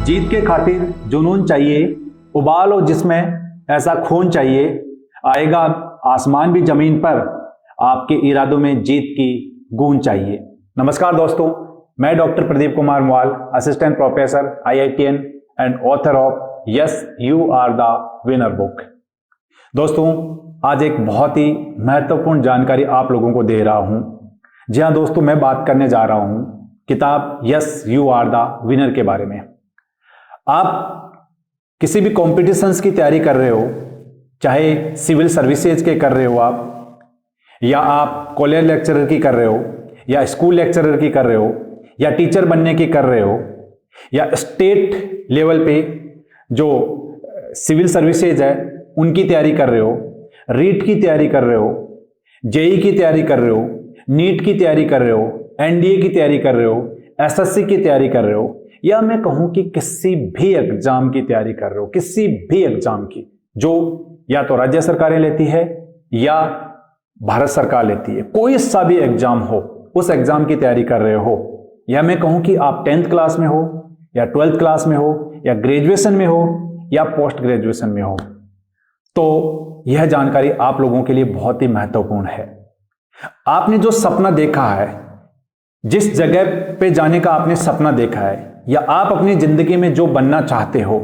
जीत के खातिर जुनून चाहिए, उबाल हो जिसमें ऐसा खून चाहिए, आएगा आसमान भी जमीन पर, आपके इरादों में जीत की गूंज चाहिए। नमस्कार दोस्तों, मैं doctor Pradeep Kumar Mual, assistant professor IITN and author of yes you are the winner book. दोस्तों, आज एक बहुत ही महत्वपूर्ण जानकारी आप लोगों को दे रहा हूं। जी हाँ दोस्तों, मैं बात करने जा रहा हूं किताब yes you are the winner के बारे में। आप किसी भी कॉम्पिटिशन्स की तैयारी कर रहे हो, चाहे सिविल सर्विसेज के कर रहे हो आप, या आप कॉलेज लेक्चरर की कर रहे हो, या स्कूल लेक्चरर की कर रहे हो, या टीचर बनने की कर रहे हो, या स्टेट लेवल पे जो सिविल सर्विसेज है उनकी तैयारी कर रहे हो, रीट की तैयारी कर रहे हो, जेई की तैयारी कर रहे हो, नीट की तैयारी कर रहे हो, NDA की तैयारी कर रहे हो, SSC की तैयारी कर रहे हो, या मैं कहूं कि किसी भी एग्जाम की तैयारी कर रहे हो, किसी भी एग्जाम की जो या तो राज्य सरकारें लेती है या भारत सरकार लेती है, कोई सा भी एग्जाम हो, उस एग्जाम की तैयारी कर रहे हो, या मैं कहूं कि आप 10th क्लास में हो, या 12th क्लास में हो, या ग्रेजुएशन में हो, या पोस्ट ग्रेजुएशन में हो, तो यह जानकारी आप लोगों के लिए बहुत ही महत्वपूर्ण है। आपने जो सपना देखा है, जिस जगह पे जाने का आपने सपना देखा है, या आप अपनी जिंदगी में जो बनना चाहते हो,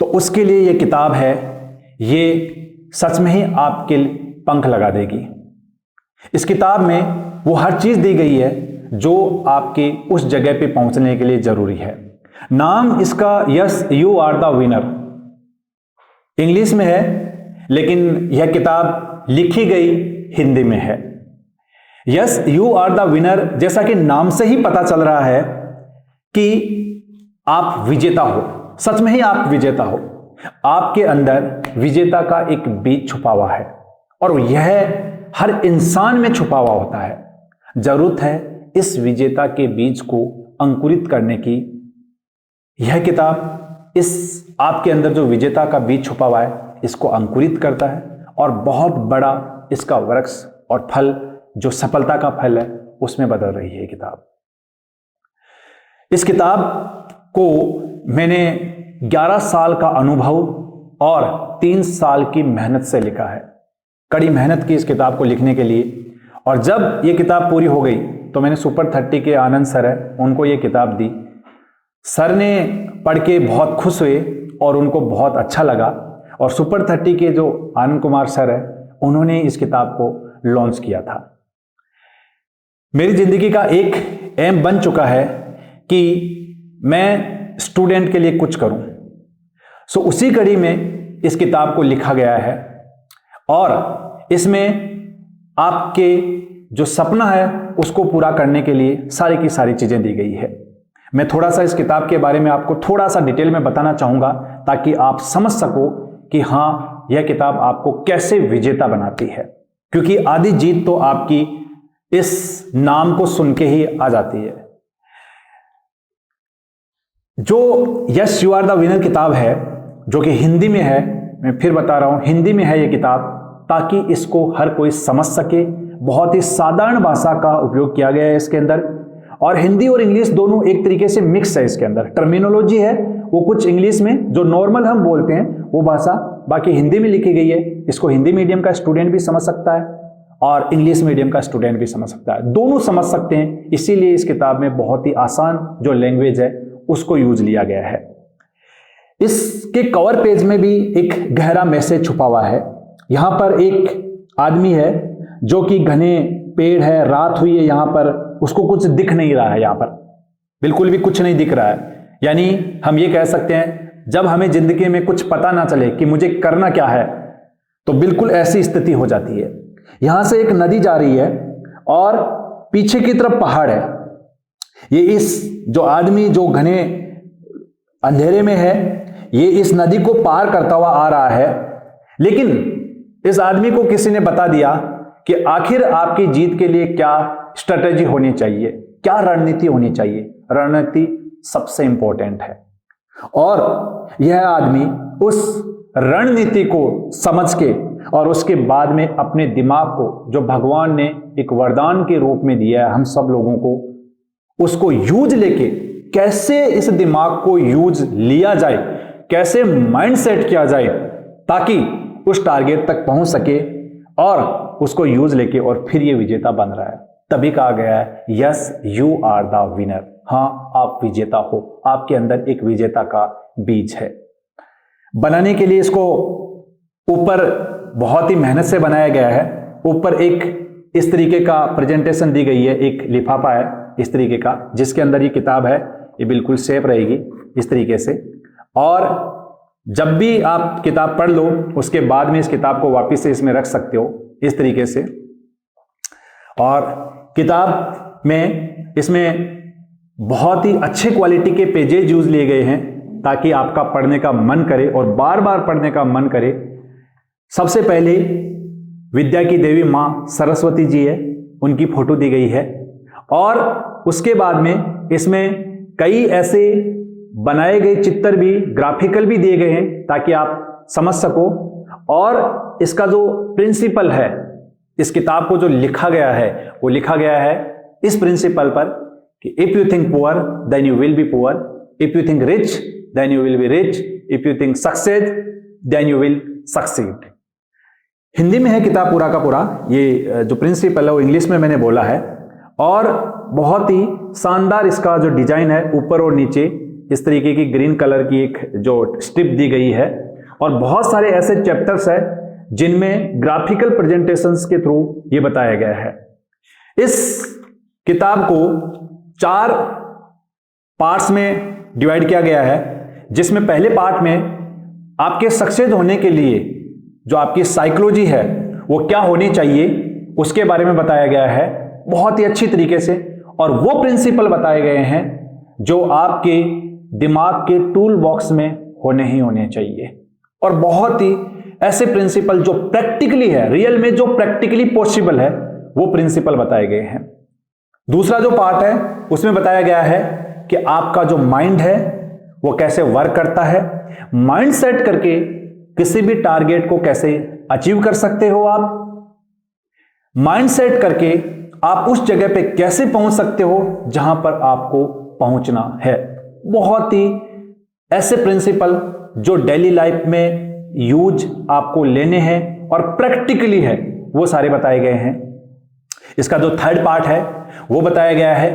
तो उसके लिए यह किताब है, ये सच में ही आपके पंख लगा देगी। इस किताब में वो हर चीज दी गई है जो आपके उस जगह पे पहुंचने के लिए जरूरी है। नाम इसका yes you are the winner English में है, लेकिन यह किताब लिखी गई हिंदी में है। Yes you are the winner, जैसा कि नाम से ही पता चल रहा है कि आप विजेता हो, सच में ही आप विजेता हो। आपके अंदर विजेता का एक बीज छुपा हुआ है और यह हर इंसान में छुपा हुआ होता है। जरूरत है इस विजेता के बीज को अंकुरित करने की। यह किताब इस आपके अंदर जो विजेता का बीज छुपा हुआ है, इसको अंकुरित करता है और बहुत बड़ा इसका वृक्ष और फल, जो सफलता का फल है, उसमें बदल रही है किताब। इस किताब को मैंने 11 साल का अनुभव और 3 साल की मेहनत से लिखा है। कड़ी मेहनत की इस किताब को लिखने के लिए, और जब ये किताब पूरी हो गई तो मैंने सुपर 30 के आनंद सर है, उनको ये किताब दी। सर ने पढ़ के बहुत खुश हुए और उनको बहुत अच्छा लगा, और सुपर 30 के जो आनंद कुमार सर है, उन्होंने इस किताब को लॉन्च किया था। मेरी जिंदगी का एक एम बन चुका है कि मैं स्टूडेंट के लिए कुछ करूं। सो उसी कड़ी में इस किताब को लिखा गया है, और इसमें आपके जो सपना है उसको पूरा करने के लिए सारी की सारी चीजें दी गई है। मैं थोड़ा सा इस किताब के बारे में आपको थोड़ा सा डिटेल में बताना चाहूंगा, ताकि आप समझ सको कि हाँ, यह किताब आपको कैसे विजेता बनाती है। क्योंकि आधी जीत तो आपकी इस नाम को सुन के ही आ जाती है। जो yes you are the winner किताब है, जो कि हिंदी में है, मैं फिर बता रहा हूं, हिंदी में है ये किताब, ताकि इसको हर कोई समझ सके। बहुत ही साधारण भाषा का उपयोग किया गया है इसके अंदर, और हिंदी और इंग्लिश दोनों एक तरीके से मिक्स है। इसके अंदर टर्मिनोलॉजी है, वो कुछ इंग्लिश में जो नॉर्मल हम बोलते हैं वो भाषा बाकी हिंदी में लिखी गई है। इसको हिंदी मीडियम का स्टूडेंट भी समझ सकता है और इंग्लिश मीडियम का स्टूडेंट भी समझ सकता है, दोनों समझ सकते हैं। इसीलिए इस किताब में बहुत ही आसान जो लैंग्वेज है उसको यूज लिया गया है। इसके कवर पेज में भी एक गहरा मैसेज छुपा हुआ है। यहां पर एक आदमी है जो कि घने पेड़ है, रात हुई है यहां पर, उसको कुछ दिख नहीं रहा है, यहां पर बिल्कुल भी कुछ नहीं दिख रहा है। यानी हम ये कह सकते हैं, जब हमें जिंदगी में कुछ पता ना चले कि मुझे करना क्या है, तो बिल्कुल ऐसी स्थिति हो जाती है। यहां से एक नदी जा रही है और पीछे की तरफ पहाड़ है। ये इस जो आदमी जो घने अंधेरे में है, ये इस नदी को पार करता हुआ आ रहा है, लेकिन इस आदमी को किसी ने बता दिया कि आखिर आपकी जीत के लिए क्या स्ट्रेटेजी होनी चाहिए, क्या रणनीति होनी चाहिए। रणनीति सबसे इंपॉर्टेंट है, और यह आदमी उस रणनीति को समझ के और उसके बाद में अपने दिमाग को, जो भगवान ने एक वरदान के रूप में दिया है हम सब लोगों को, उसको यूज लेके कैसे इस दिमाग को यूज लिया जाए, कैसे माइंड सेट किया जाए ताकि उस टारगेट तक पहुंच सके और उसको यूज लेके और फिर ये विजेता बन रहा है। तभी कहा गया है yes you are the winner. हाँ, आप विजेता हो, आपके अंदर एक विजेता का बीज है। बनाने के लिए इसको ऊपर बहुत ही मेहनत से बनाया गया है। ऊपर एक इस तरीके का प्रेजेंटेशन दी गई है, एक लिफाफा है इस तरीके का, जिसके अंदर ये किताब है, ये बिल्कुल सेफ रहेगी इस तरीके से। और जब भी आप किताब पढ़ लो उसके बाद में इस किताब को वापस से इसमें रख सकते हो इस तरीके से। और किताब में इसमें बहुत ही अच्छे क्वालिटी के पेजेज यूज लिए गए हैं ताकि आपका पढ़ने का मन करे और बार बार पढ़ने का मन करे। सबसे पहले विद्या की देवी मां सरस्वती जी है, उनकी फोटो दी गई है। और उसके बाद में इसमें कई ऐसे बनाए गए चित्र भी, ग्राफिकल भी दिए गए हैं ताकि आप समझ सको। और इसका जो प्रिंसिपल है, इस किताब को जो लिखा गया है वो लिखा गया है इस प्रिंसिपल पर कि if you think poor then you will be poor, if you think rich then you will be rich, if you think success then you will succeed. Hindi में है किताब पूरा का पूरा, ये जो प्रिंसिपल है वो इंग्लिश में मैंने बोला है। और बहुत ही शानदार इसका जो डिजाइन है, ऊपर और नीचे इस तरीके की ग्रीन कलर की एक जो स्ट्रिप दी गई है। और बहुत सारे ऐसे चैप्टर्स है जिनमें ग्राफिकल प्रेजेंटेशंस के थ्रू ये बताया गया है। इस किताब को 4 पार्ट्स में डिवाइड किया गया है, जिसमें पहले पार्ट में आपके सक्सेस होने के लिए जो आपकी साइकोलॉजी है वो क्या होनी चाहिए उसके बारे में बताया गया है बहुत ही अच्छी तरीके से। और वो प्रिंसिपल बताए गए हैं जो आपके दिमाग के टूल बॉक्स में होने ही होने चाहिए। और बहुत ही ऐसे प्रिंसिपल जो प्रैक्टिकली है, रियल में जो प्रैक्टिकली पॉसिबल है, वो प्रिंसिपल बताए गए हैं। दूसरा जो पार्ट है उसमें बताया गया है कि आपका जो माइंड है वो कैसे वर्क करता है, माइंड सेट करके किसी भी टारगेट को कैसे अचीव कर सकते हो आप, माइंड सेट करके आप उस जगह पे कैसे पहुंच सकते हो जहां पर आपको पहुंचना है। बहुत ही ऐसे प्रिंसिपल जो डेली लाइफ में यूज आपको लेने हैं और प्रैक्टिकली है, वो सारे बताए गए हैं। इसका जो थर्ड पार्ट है वो बताया गया है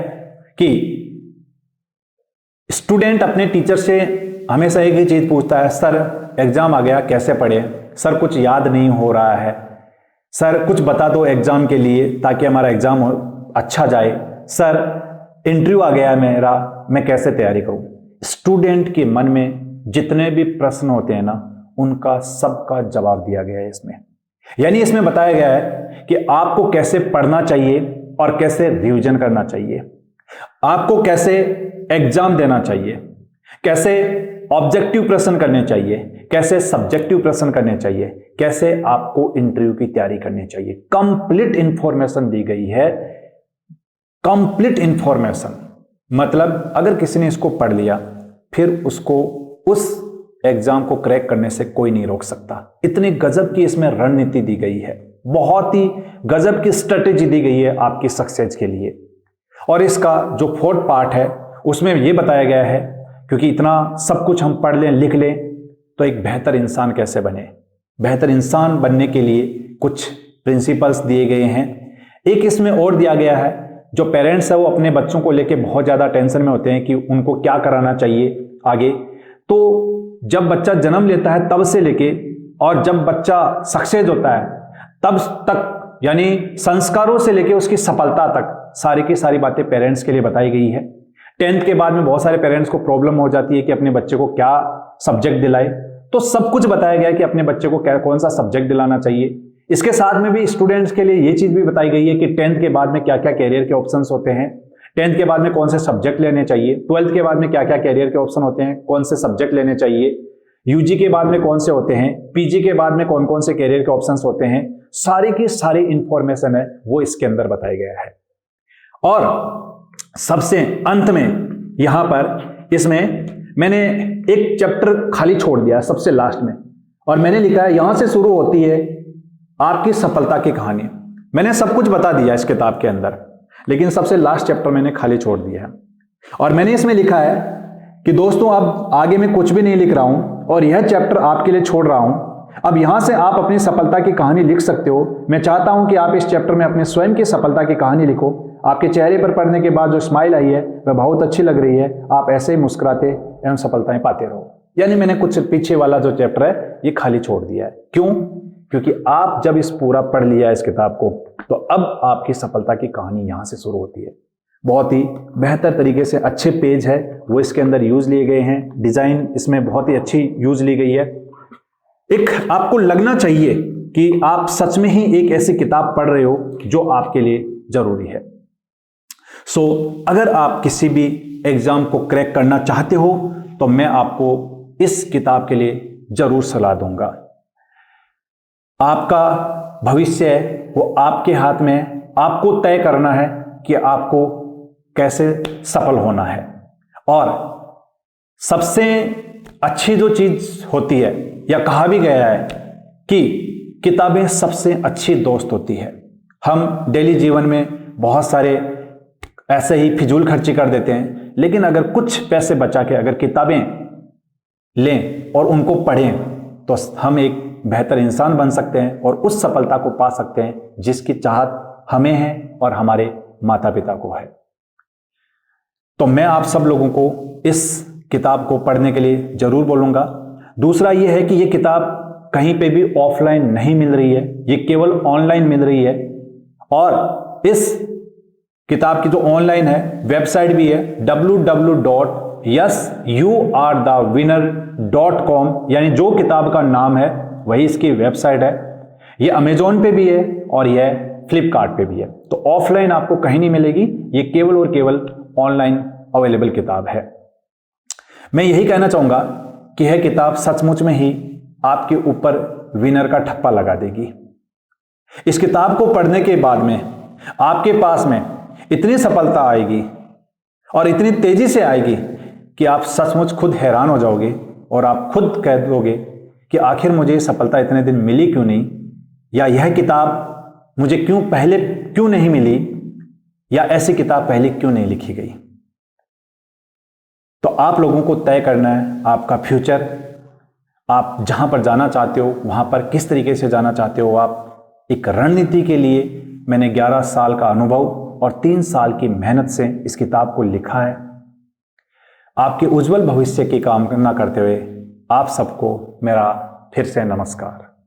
कि स्टूडेंट अपने टीचर से हमेशा एक ही चीज पूछता है, सर एग्जाम आ गया कैसे पढ़े, सर कुछ याद नहीं हो रहा है, सर कुछ बता दो एग्जाम के लिए ताकि हमारा एग्जाम अच्छा जाए, सर इंटरव्यू आ गया मेरा, मैं कैसे तैयारी करूं। स्टूडेंट के मन में जितने भी प्रश्न होते हैं ना, उनका सबका जवाब दिया गया है इसमें। यानी इसमें बताया गया है कि आपको कैसे पढ़ना चाहिए और कैसे रिवीजन करना चाहिए, आपको कैसे एग्जाम देना चाहिए, कैसे ऑब्जेक्टिव प्रश्न करने चाहिए, कैसे सब्जेक्टिव प्रश्न करने चाहिए, कैसे आपको इंटरव्यू की तैयारी करनी चाहिए। कंप्लीट इंफॉर्मेशन दी गई है। कंप्लीट इंफॉर्मेशन मतलब अगर किसी ने इसको पढ़ लिया फिर उसको उस एग्जाम को क्रैक करने से कोई नहीं रोक सकता। इतनी गजब की इसमें रणनीति दी गई है, बहुत ही गजब की स्ट्रेटेजी दी गई है आपकी सक्सेस के लिए। और इसका जो फोर्थ पार्ट है उसमें यह बताया गया है, क्योंकि इतना सब कुछ हम पढ़ लें लिख लें तो एक बेहतर इंसान कैसे बने, बेहतर इंसान बनने के लिए कुछ प्रिंसिपल्स दिए गए हैं। एक इसमें और दिया गया है, जो पेरेंट्स है वो अपने बच्चों को लेके बहुत ज़्यादा टेंशन में होते हैं कि उनको क्या कराना चाहिए आगे। तो जब बच्चा जन्म लेता है तब से लेके और जब बच्चा सक्सेस होता है तब तक, यानी संस्कारों से लेके उसकी सफलता तक सारी की सारी बातें पेरेंट्स के लिए बताई गई है। 10th के बाद में बहुत सारे पेरेंट्स को प्रॉब्लम हो जाती है कि अपने बच्चे को क्या सब्जेक्ट दिलाए, तो सब कुछ बताया गया है कि अपने बच्चे को कौन सा सब्जेक्ट दिलाना चाहिए। इसके साथ में भी स्टूडेंट्स के लिए ये चीज भी बताई गई है कि 10th के बाद में क्या क्या कैरियर के ऑप्शंस होते हैं, 10th के बाद में कौन से सब्जेक्ट लेने चाहिए, 12th के बाद में क्या क्या कैरियर के ऑप्शन होते हैं, कौन से सब्जेक्ट लेने चाहिए, यूजी के बाद में कौन से होते हैं, पीजी के बाद में कौन कौन से कैरियर के ऑप्शंस होते हैं। सारी की सारी इंफॉर्मेशन है वो इसके अंदर बताया गया है। और सबसे अंत में यहां पर इसमें मैंने एक चैप्टर खाली छोड़ दिया सबसे लास्ट में, और मैंने लिखा है यहां से शुरू होती है आपकी सफलता की कहानी। मैंने सब कुछ बता दिया इस किताब के अंदर, लेकिन सबसे लास्ट चैप्टर मैंने खाली छोड़ दिया है। और मैंने इसमें लिखा है कि दोस्तों अब आगे मैं कुछ भी नहीं लिख रहा हूं और यह चैप्टर आपके लिए छोड़ रहा हूं। अब यहां से आप अपनी सफलता की कहानी लिख सकते हो। मैं चाहता हूं कि आप इस चैप्टर में अपने स्वयं की सफलता की कहानी लिखो। आपके चेहरे पर पढ़ने के बाद जो स्माइल आई है वह बहुत अच्छी लग रही है। आप ऐसे ही मुस्कुराते एवं सफलताएं पाते रहो। यानी मैंने कुछ पीछे वाला जो चैप्टर है ये खाली छोड़ दिया है। क्यों? क्योंकि आप जब इस पूरा पढ़ लिया इस किताब को तो अब आपकी सफलता की कहानी यहां से शुरू होती है। बहुत ही बेहतर तरीके से अच्छे पेज है वो इसके अंदर यूज लिए गए हैं। डिजाइन इसमें बहुत ही अच्छी यूज ली गई है। एक आपको लगना चाहिए कि आप सच में ही एक ऐसी किताब पढ़ रहे हो जो आपके लिए जरूरी है। अगर आप किसी भी एग्जाम को क्रैक करना चाहते हो तो मैं आपको इस किताब के लिए जरूर सलाह दूंगा। आपका भविष्य वो आपके हाथ में है। आपको तय करना है कि आपको कैसे सफल होना है। और सबसे अच्छी जो चीज होती है या कहा भी गया है कि किताबें सबसे अच्छी दोस्त होती है। हम डेली जीवन में बहुत सारे ऐसे ही फिजूल खर्ची कर देते हैं, लेकिन अगर कुछ पैसे बचा के अगर किताबें लें और उनको पढ़ें तो हम एक बेहतर इंसान बन सकते हैं और उस सफलता को पा सकते हैं जिसकी चाहत हमें है और हमारे माता पिता को है। तो मैं आप सब लोगों को इस किताब को पढ़ने के लिए जरूर बोलूंगा। दूसरा यह है कि यह किताब कहीं पे भी ऑफलाइन नहीं मिल रही है, ये केवल ऑनलाइन मिल रही है। और इस किताब की जो ऑनलाइन है वेबसाइट भी है www.yuarethewinner.com, यानी जो किताब का नाम है वही इसकी वेबसाइट है। ये अमेजोन पे भी है और यह फ्लिपकार्ट पे भी है। तो ऑफलाइन आपको कहीं नहीं मिलेगी, ये केवल और केवल ऑनलाइन अवेलेबल किताब है। मैं यही कहना चाहूंगा कि यह किताब सचमुच में ही आपके ऊपर विनर का ठप्पा लगा देगी। इस किताब को पढ़ने के बाद में आपके पास में इतनी सफलता आएगी और इतनी तेजी से आएगी कि आप सचमुच खुद हैरान हो जाओगे और आप खुद कह दोगे कि आखिर मुझे सफलता इतने दिन मिली क्यों नहीं, या यह किताब मुझे पहले क्यों नहीं मिली, या ऐसी किताब पहले क्यों नहीं लिखी गई। तो आप लोगों को तय करना है आपका फ्यूचर। आप जहां पर जाना चाहते हो वहां पर किस तरीके से जाना चाहते हो। आप एक रणनीति के लिए मैंने 11 साल का अनुभव और 3 साल की मेहनत से इस किताब को लिखा है। आपके उज्जवल भविष्य की कामना करते हुए आप सबको मेरा फिर से नमस्कार।